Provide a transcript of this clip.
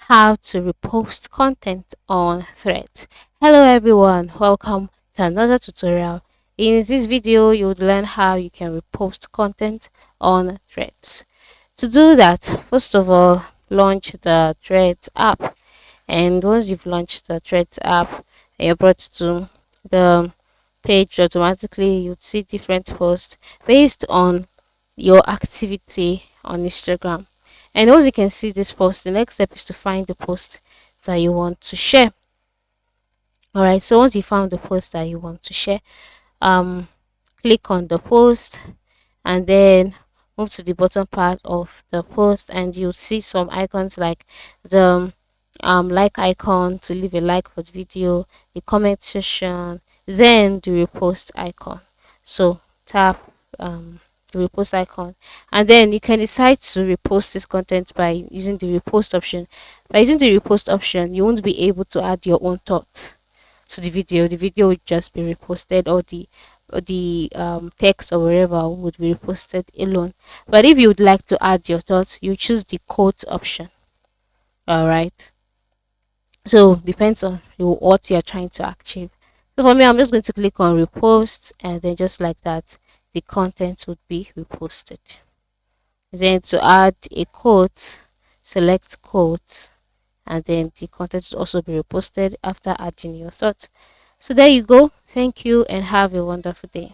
how to repost content on Threads. Hello everyone, welcome to another tutorial. In this video, you would learn how you can repost content on Threads. To do that, first of all, launch the Threads app. And once you've launched the Threads app and you're brought to the page, automatically you'd see different posts based on your activity on Instagram. And once you can see this post, the next step is to find the post that you want to share. All right, so once you found the post that you want to share, um, click on the post and then move to the bottom part of the post, and you'll see some icons like the like icon to leave a like for the video, the comment section, then the repost icon. So tap the repost icon, and then you can decide to repost this content by using the repost option. By using the repost option, you won't be able to add your own thoughts to the video will just be reposted, or the text or wherever would be reposted alone. But if you would like to add your thoughts, you choose the quote option. All right, so depends on what you're trying to achieve. So for me, I'm just going to click on repost, and then just like that, the content would be reposted. Then to add a quote, select quote, and then the content will also be reposted after adding your thoughts. So there you go. Thank you and have a wonderful day.